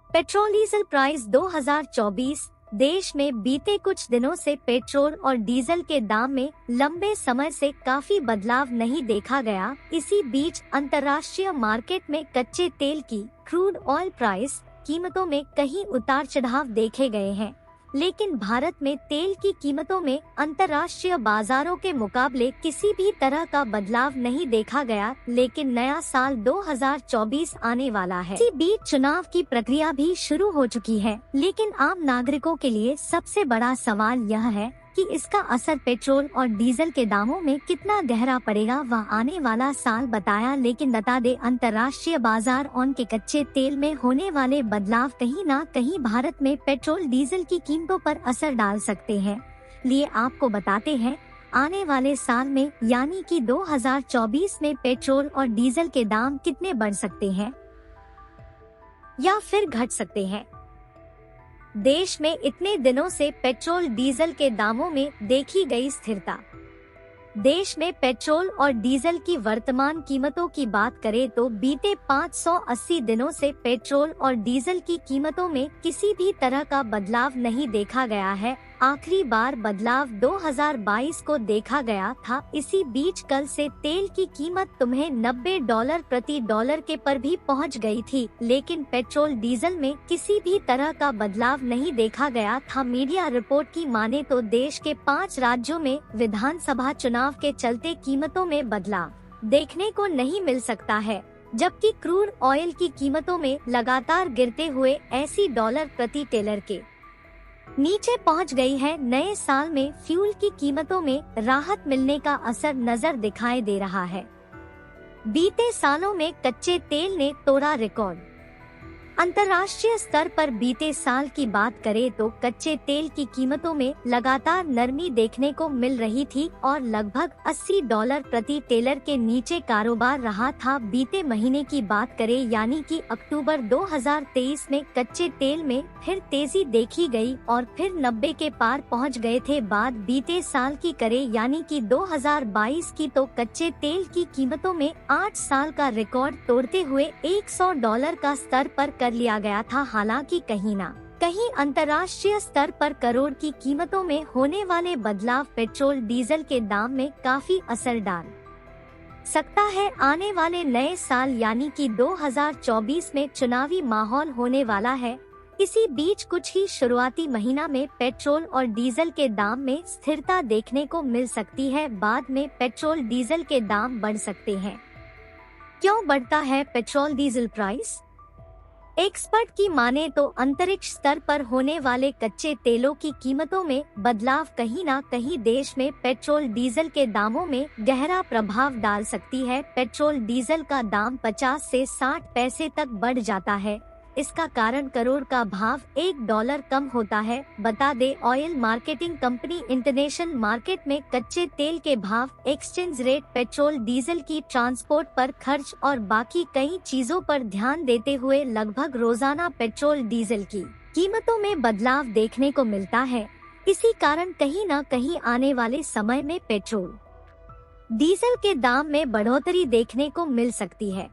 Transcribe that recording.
Petrol diesel price 2024। देश में बीते कुछ दिनों से पेट्रोल और डीजल के दाम में लंबे समय से काफी बदलाव नहीं देखा गया। इसी बीच अंतर्राष्ट्रीय मार्केट में कच्चे तेल की क्रूड ऑयल प्राइस कीमतों में कहीं उतार चढ़ाव देखे गए हैं, लेकिन भारत में तेल की कीमतों में अंतर्राष्ट्रीय बाजारों के मुकाबले किसी भी तरह का बदलाव नहीं देखा गया। लेकिन नया साल 2024 आने वाला है। इसी बीच चुनाव की प्रक्रिया भी शुरू हो चुकी है, लेकिन आम नागरिकों के लिए सबसे बड़ा सवाल यह है कि इसका असर पेट्रोल और डीजल के दामों में कितना गहरा पड़ेगा, वह आने वाला साल बताया। लेकिन बता दे, अंतर्राष्ट्रीय बाजार ऑन के कच्चे तेल में होने वाले बदलाव कहीं न कहीं भारत में पेट्रोल डीजल की कीमतों पर असर डाल सकते हैं। लिए आपको बताते हैं, आने वाले साल में यानी कि 2024 में पेट्रोल और डीजल के दाम कितने बढ़ सकते हैं या फिर घट सकते हैं। देश में इतने दिनों से पेट्रोल डीजल के दामों में देखी गई स्थिरता। देश में पेट्रोल और डीजल की वर्तमान कीमतों की बात करें तो बीते 580 दिनों से पेट्रोल और डीजल की कीमतों में किसी भी तरह का बदलाव नहीं देखा गया है। आखिरी बार बदलाव 2022 को देखा गया था। इसी बीच कल से तेल की कीमत तुम्हें $90 प्रति डॉलर के पर भी पहुंच गई थी, लेकिन पेट्रोल डीजल में किसी भी तरह का बदलाव नहीं देखा गया था। मीडिया रिपोर्ट की माने तो देश के 5 राज्यों में विधानसभा चुनाव के चलते कीमतों में बदलाव देखने को नहीं मिल सकता है, जबकि क्रूड ऑयल की कीमतों में लगातार गिरते हुए $80 प्रति टेलर के नीचे पहुंच गई है। नए साल में फ्यूल की कीमतों में राहत मिलने का असर नजर दिखाई दे रहा है। बीते सालों में कच्चे तेल ने तोड़ा रिकॉर्ड। अंतर्राष्ट्रीय स्तर पर बीते साल की बात करें तो कच्चे तेल की कीमतों में लगातार नरमी देखने को मिल रही थी और लगभग $80 प्रति टेलर के नीचे कारोबार रहा था। बीते महीने की बात करें यानी कि अक्टूबर 2023 में कच्चे तेल में फिर तेजी देखी गई और फिर 90 के पार पहुंच गए थे। बात बीते साल की करें यानी कि 2022 की तो कच्चे तेल की कीमतों में 8 साल का रिकॉर्ड तोड़ते हुए $100 का स्तर पर लिया गया था। हालांकि कहीं ना कहीं अंतर्राष्ट्रीय स्तर पर करोड़ की कीमतों में होने वाले बदलाव पेट्रोल डीजल के दाम में काफी असर डाल सकता है। आने वाले नए साल यानी कि 2024 में चुनावी माहौल होने वाला है। इसी बीच कुछ ही शुरुआती महीना में पेट्रोल और डीजल के दाम में स्थिरता देखने को मिल सकती है। बाद में पेट्रोल डीजल के दाम बढ़ सकते हैं। क्यों बढ़ता है पेट्रोल डीजल प्राइस? एक्सपर्ट की माने तो अंतरिक्ष स्तर पर होने वाले कच्चे तेलों की कीमतों में बदलाव कहीं ना कहीं देश में पेट्रोल डीजल के दामों में गहरा प्रभाव डाल सकती है। पेट्रोल डीजल का दाम 50 से 60 पैसे तक बढ़ जाता है। इसका कारण करोड़ का भाव $1 कम होता है। बता दे, oil marketing company international market में कच्चे तेल के भाव, एक्सचेंज रेट, पेट्रोल डीजल की ट्रांसपोर्ट पर खर्च और बाकी कई चीजों पर ध्यान देते हुए लगभग रोजाना पेट्रोल डीजल की कीमतों में बदलाव देखने को मिलता है। इसी कारण कहीं न कहीं आने वाले समय में पेट्रोल डीजल के दाम में बढ़ोतरी देखने को मिल सकती है।